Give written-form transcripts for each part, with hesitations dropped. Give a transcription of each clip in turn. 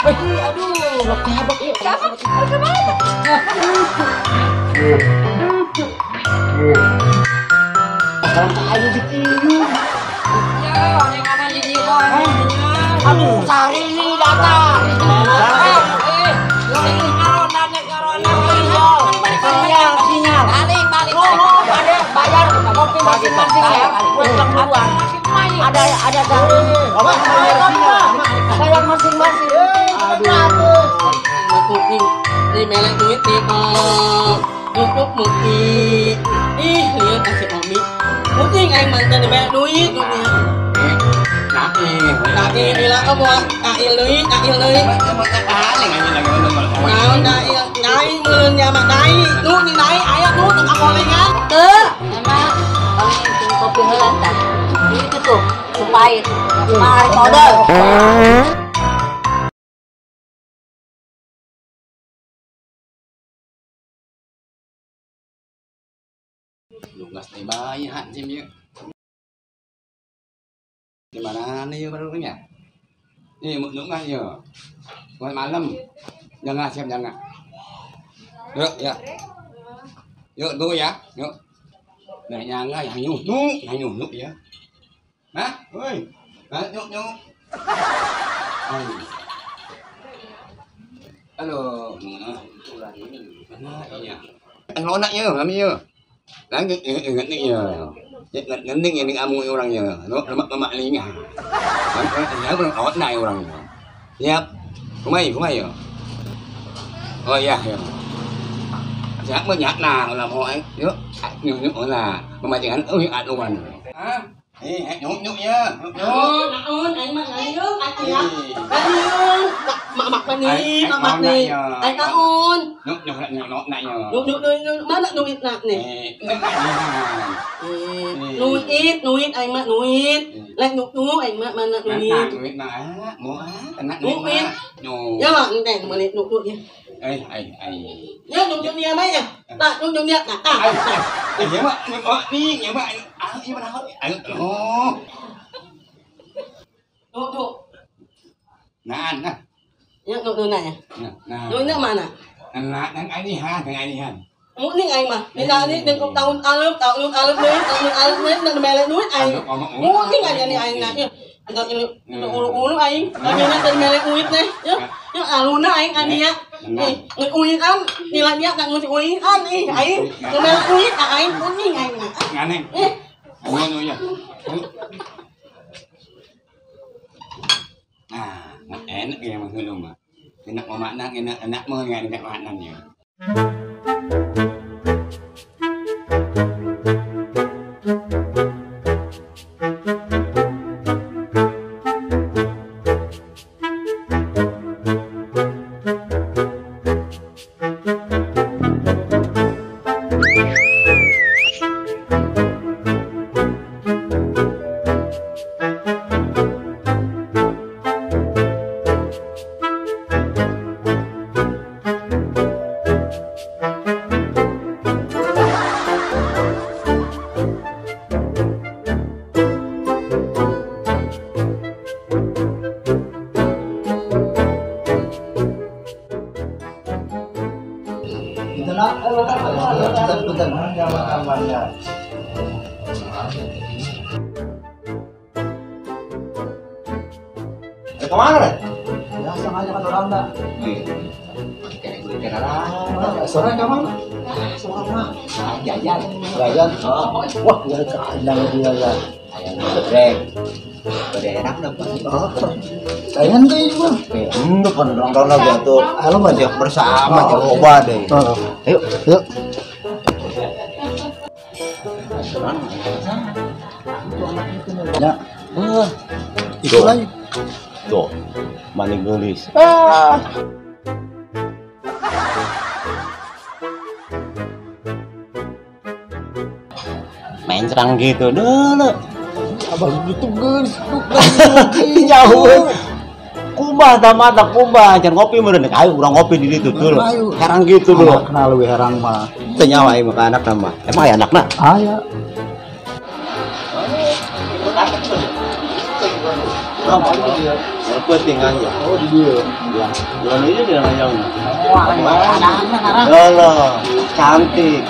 Aduh, habak yuk. Ayo ditiup. Aduh, sari ini datang. Sinyal. Bayar kopi masing-masing ya. Pulang duluan. Ada sari. Bayar masing-masing. Aduh. Đi mẹ lại duit đi mà YouTube một thì lihat kasih komik mungkin anh mình tên mẹ duit kaki ini lah kamu kaki duit nào nai mượn nhà mà nai nút đi nai ai á nút tụi con lên á Ke, emang kalau kopi helan tak? Itu tuh supaya mari modal. Lugas tay bayi hạn chim nhé. Di mana nih barunya? Ini một nũng ngay giờ. Ngoài malam. Jangan xem jangan. Yuk ya. Yuk dulu ya. Yuk. Để nhà ngay hành nhủ ya. Hả? Ơi. Hả? Nhủ. Alo. Anh lo nặng nhớ làm như. Đáng ngẩn đi nhờ. Ngẩn đi những amu orang nhờ. Nó mak lý nhà. Nhớ con ở này orang nhờ. Yep. Không ai nhờ. Oh iya ya. Siapa banyak nah làm hỏi yuk nhuk là mà chẳng ăn ơi ăn luôn à nhuk nhá ơn anh mà này nước anh mặc mặc này anh ta ơn nhuk lại nó này nhờ nhuk má lại nuôi nặng này nuôi ít anh mà nuôi ít lại nhuk anh mà nuôi ít mà mua nuôi ít nhớ mà này mà này nhuk nhá ai nhớ nhuk nhá mấy nè ta nhuk nhá ta nhớ mà đi nhớ mà anh yêu nó anh nhuk anh nè nhuk này nhuk nước mà nè anh đi ha thằng anh đi ha muốn tiếng Anh mà nên là đừng có tao alum đấy đừng mẹ lại nuôi anh muốn tiếng Anh này anh nè uống anh anh nên mẹ lại uống đấy nhá luôn đó anh đi á người uống ăn đi lại nhá người uống ăn đi anh người mẹ lại uống anh muốn tiếng Anh nè ngắn anh nuôi enak ya mas belum mah enak mau makna enak mau nggak enak maknanya. Kemana deh? Ya sengaja kan orang dah. Kayak gue kira Sore kemana? sore mah jajan. Jajan. Wah, ya keandang dia ya. Ayam geprek. Udah enak dapat. Kayaknya kayak juga. Itu kan orang-orang lagi tuh. Halo ngajak bersama coba deh. Yuk, yuk. Ya. Itu lagi. Tuh, maning nulis. Main serang gitu dulu. Abang gitu guys. Jauh. Kubah mata kubah, jangan ngopi meureun. Ayo urang ngopi di ditu dulu. Herang gitu dulu. Kenal we herang mah. Teu nyawa ieu mah anak mah. Emang aya anakna? Aya. Apa dia? Yang penting aja. Oh di dia. Ya. Jualan ini dia yang. Wah, ada sekarang. Loh, cantik.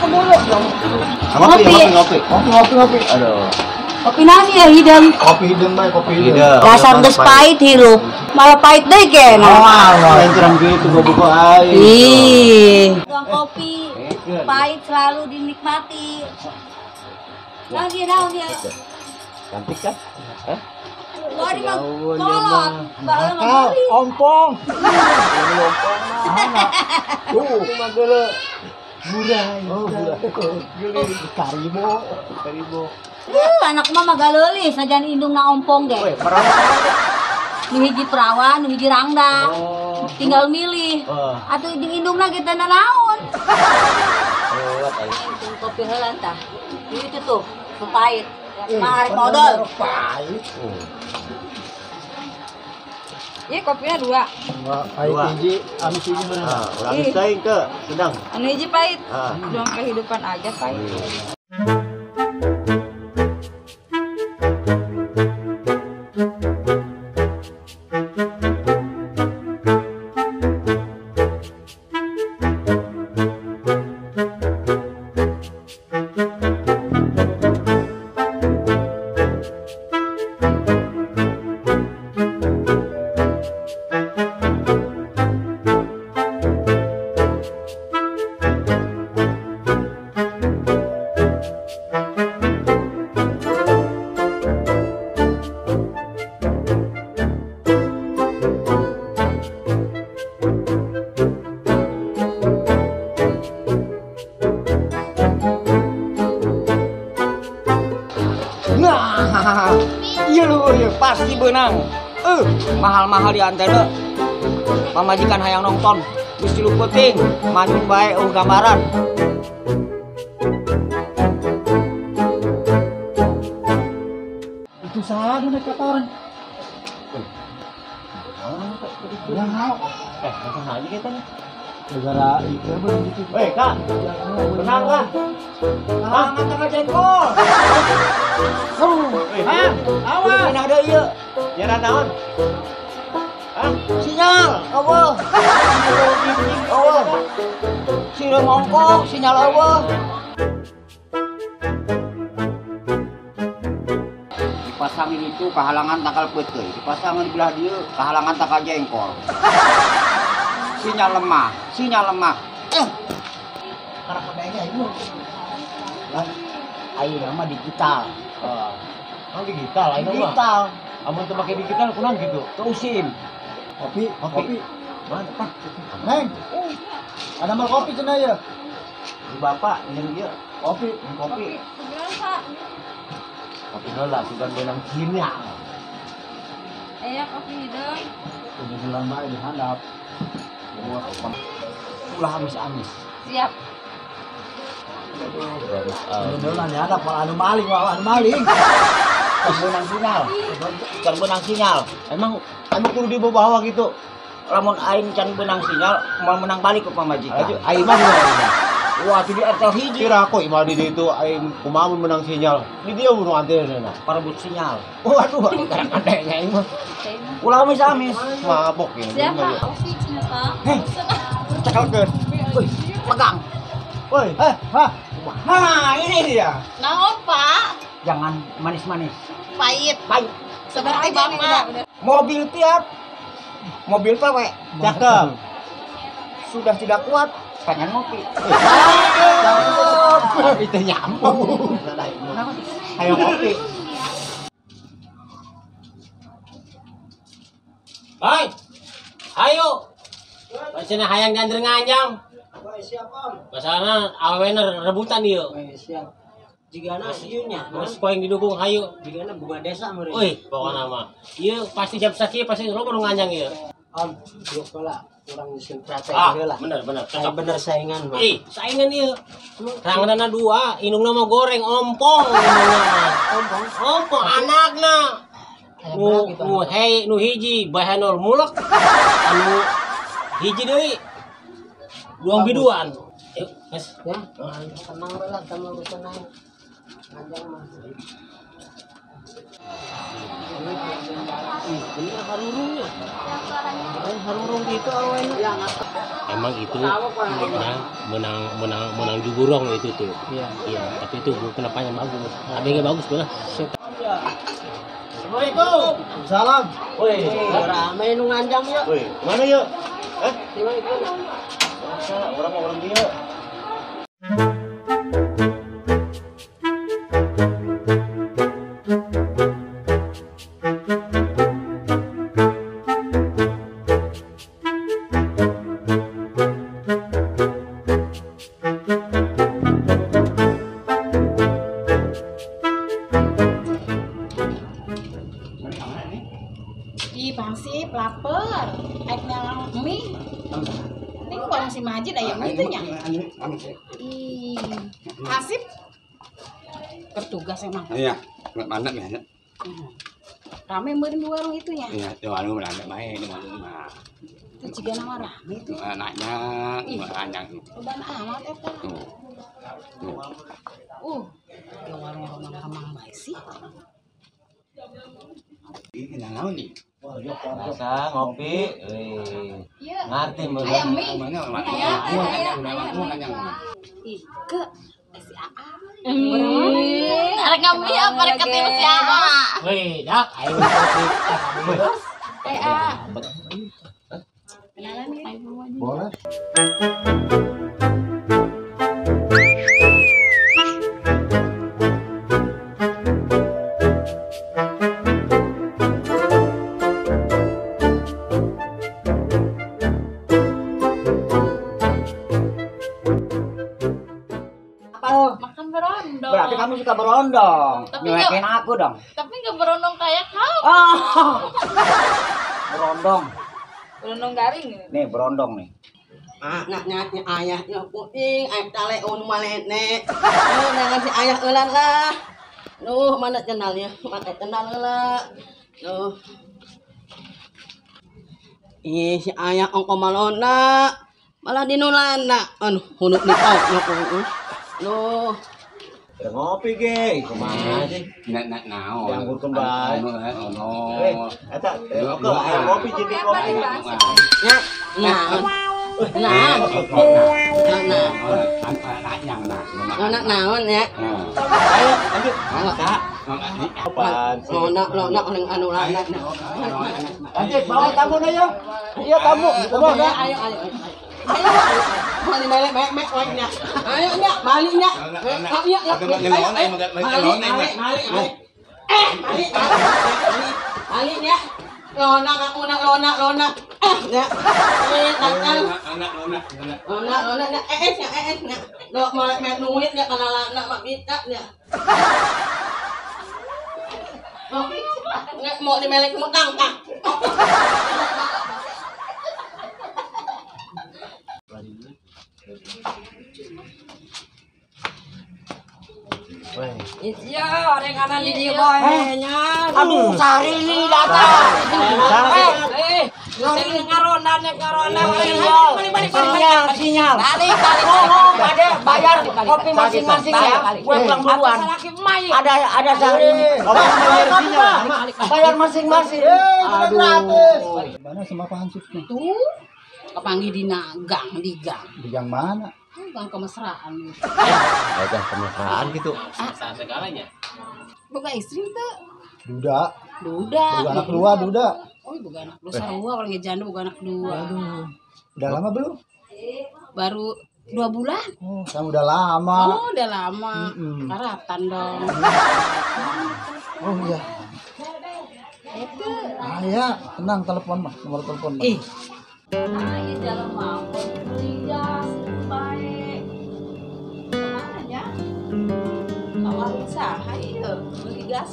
Kebulu. Ngopi. Aduh. Kopi nasi ya hidung. Kopi hidung bae, kopi hidung. Dasar geus pahit hirup. Malah pahit deui kena. Lain cerang gitu gua buka air. Ih. Tuang kopi pahit selalu dinikmati. Nah dia. Cantik kan? Hah? Wah, di mah kolot. Bae mah beli. Ompong. Tuh, magere. Murah. Oh, murah. Karibo. Anak mah magaleulis sajan indungna ompong ge. Nu hiji perawan, nu hiji rangda. Tinggal milih. Atuh di indungna ge teh naon. Kopi heula tah. Itu tuh, pahit. Mah arek modal. Iya kopinya 2. Pahit hiji, anu hiji bener. Ulah saing ke sedang. Anu hiji pahit. Juang kehidupan aja pahit. Iya lu, pasti benang. Mahal-mahal di antena. Pamajikan hayang nonton, mesti lu penting, maju bae gambaran. Itu salah nih katoran. Ya, Langsung aja kita nih. negara itu begitu. Kak. Benang Kak. Ah, mata ka jengkol. Hah? Awas. Ini ada ieu. Nyara naon? Hah? Sinyal, eueuh. Eueuh. Sireung ongkong, sinyal eueuh. Dipasangin itu kehalangan takal peuteui, dipasangin belah dieu kehalangan takal jengkol. Sinyal lemah. Karena kadangnya itu. Ayo nama digital. Digital, ayo mah. Digital, Amun teu make digital kunaon gitu. teusim. Kopi. Mantap. Neng. Ada mal kopi cenah ya. Di bapak yang dia Kopi. kopi heula sugan benang sinyal. Kopi hidung. Udah bulan bae di handap. Ulah amis-amis. Siap. Beneran di handap malah anu maling. Can benang sinyal. Emang kudu dibawa gitu. Lamun aing can benang sinyal, mau menang balik ke pamajikan. Aing mah gimana? Wah, di RT hiji Kira aku imah di itu aing kumaha menang sinyal. Di dia bunuh antena. parebut sinyal. Waduh, kadang-kadangnya aing mah Ulah amis-amis. mabok ya. Siapa? Oke, siapa? Cekalkeun. Wih, pegang. Woi, Nah, ini dia. Naon, Pak? Jangan manis-manis. Pahit. Baik. Seperti Bapak. Mobil tiap. Mobil PW. cakep. Sudah tidak kuat, pengen ngopi. Itu nyambung. Ayo kopi. Hai, ayo. Masih hayang janjer nganjang. Masalahnya awewe rebutan ieu. Jigana sieunya. Mas poing didukung hayu. Jigana bunga desa meureun. Euy, pokona mah. Ieu pasti jam sakieu pasti lo baru nganjang ieu. Yuk pala kurang mesin strategi Ah, lah. bener. Saya bener saingan, Bang. Saingan ieu. Ranganana 2, indungna mah goreng ompong indungna. Ompong anakna. Nu hiji bahanor mulek. Anu hiji deui. Duang biduan. Yuk, Mas. Ya, tenang lah sama urusan aing. Panjang mah. Bener harurungnya. Harurung gitu awalnya. Emang itu menang jugurong itu tuh. Iya. Tapi itu kenapanya bagus. Abengnya bagus bener. Assalamualaikum. Salam. Woi, rame nu nganjang ya. Woi, kemana yuk? Orang dia. Ih, Bang Sip, lapar. Aiknya mie. Ini warung si Majid ayam itu nya. Ih, Hasip. Bertugas emang. Iya, mana ya? Rame meureun di warung itu nya. Iya, di warung ada bae di warung mah. Itu ciga nama rame itu. Anaknya, anaknya. Udah amat eta. Tuh. Ya warung mamang bae sih. Ini naon nih? Biasa ngopi. Iya. Ngerti meureun. Ayam mie. Ih, ke si Aa. Arek ngami apa rek ketemu si Aa? Woi, dak ayo. Aa. Kenalan ya. Boleh. Makan berondong. Berarti kamu suka berondong. Tapi Nyuekin aku dong. Tapi nggak berondong kayak kau. Berondong. Berondong garing. Nih berondong nih. Anaknya ayahnya puing, ayak tale malene. Dengan si ayah eulan lah. Mana kenalnya? Mana kenal lah. Si ayah ongko malona. Malah dinulana. Hunuk ni kau. Ngopi ge, kumaha sih? Nak naon. Yang kembali. Oh. Eta, ngopi jadi kopi. Anak naon ya? Ayo, lanjut. Apaan sih? Lonak ning anu lanak. Lanjut, bawa tamu na yuk. Iya tamu, Ayo. Mali mek wanya. Ayo nya, balinya. Bali nya. Lonak. Ya. Lonak nya. nya. Lo mek nuit nya kana lanak mak bita nya. Mau dimelek mudang kah? Iya, orang kanan di dia boynya. Aduh, sari ini datang. Sering karona. Sinyal. Kali. Ngomong pada bayar kopi masing-masing ya. Gue pulang duluan. Ada sari ini. Bayar masing-masing. Aduh. Mana sama Pak Hansipnya? Tuh. Kepanggi dina gang di gang. Di yang mana? Gang kemesraan. Ada kemesraan gitu. Saat segalanya. Boga istri teh. Duda. Duda. Anak dua, Duda. Oh, boga anak lu sarua orangnya janda boga anak dua. Aduh. Udah lama belum? Baru 2 bulan. Oh, kamu udah lama. Oh, udah lama. Karatan dong. Oh iya. Ya, tenang telepon mah, nomor telepon. Ih, Ayo jalan mau beli gas baik. Kemana ya? Awal usaha iya beli gas.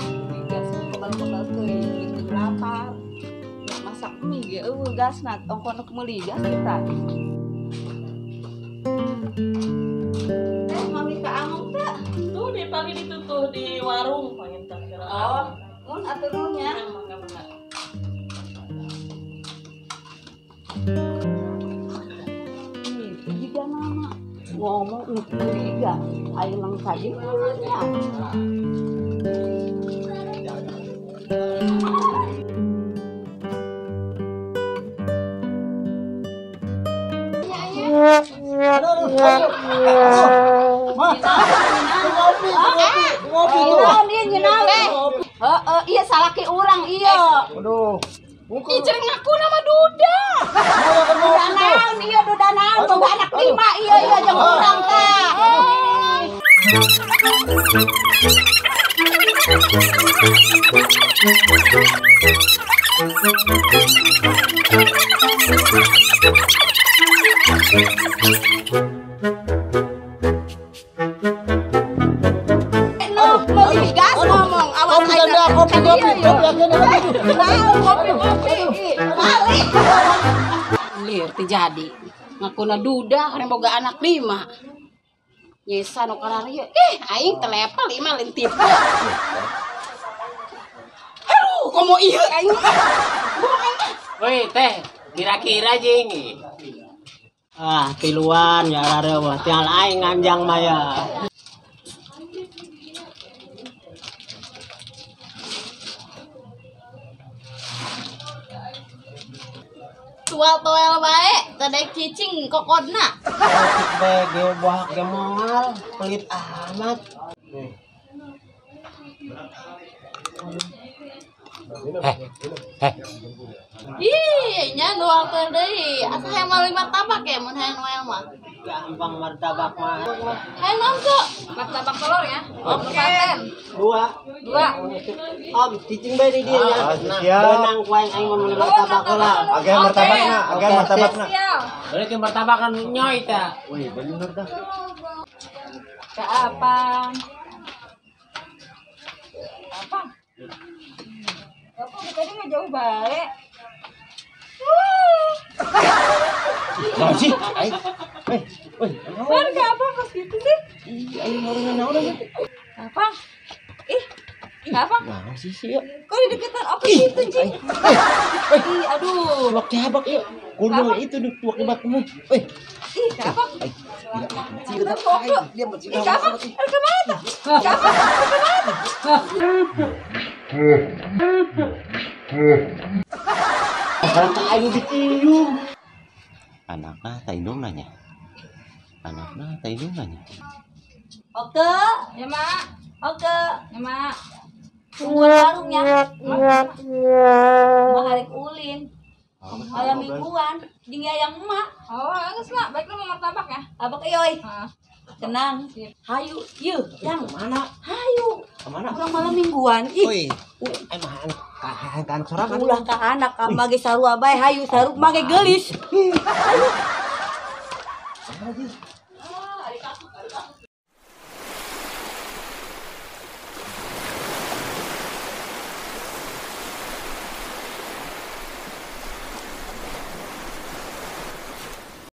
Beli gas kebal tuh itu berapa? Ya, masak mie ge gas na tongkon meuli gas kita. Mami ka among teh. Tuh di pagi ditutup di warung pengen tak Oh, mun aturunya. ngomong tiga ayo lang tadi ya. Iya salah ke orang iya. Aduh. Ih, cering aku nama Duda. Duda naon iya duda naon boga anak 5 iya iya jeung urang tah. Gas ngomong awas aja. Kopi. Lir terjadi. Ngakuna Duda karena boga anak 5. Nyesa nu kararieu. Aing telepel 5 lain tipe. Aduh, komo ieu aing. Woi teh, kira-kira jing. Ah, tiluan ya rare wah, tinggal aing nganjang maya. Tual toel bae, tadek cicing kokodna. Cik bege buah ge moal, pelit amat. Ih, nya doang teh deui. Asa hayang meuli martabak ya mun hayang noel mah. Gampang martabak mah. Hayang naon, Cuk? Martabak telur ya. Oke. 2. Om, cicing bae di dieu nya. siap. Benang kuaing aing mau meuli martabak heula. Agak martabakna, agak martabakna. Balik ke martabakan nyoy teh. Wih, bener dah. Ke apa? Apa? Apa tadi nggak jauh baik. Nah sih, Kan ke apa pas gitu sih? Aing mau naon aja. Apa? Ih, apa? Nah, sih sih. Kok di deketan apa gitu, Cing? Ih, aduh. Tuak cabak yuk. Kudu itu tuh tuak cabak kamu. Ih, apa? Kita foto. Ih, apa? Kemana? Apa? Aing dicium. Anaknya taindung nanya. Oke, ya mak. Oke, ya mak. Tunggu warungnya. Maharik ulin. Ayam mingguan, jeung ayam emak. Oh, geus mak, baiklah mau martabak ya. Abak euy. Tenang. Hayu, yeuh, yang mana? Hayu. Kemana? Urang malam mingguan. Ih, Emang anak sorangan. ulah ka anak ka mage sarua bae hayu sarua mage geulis. Hayu.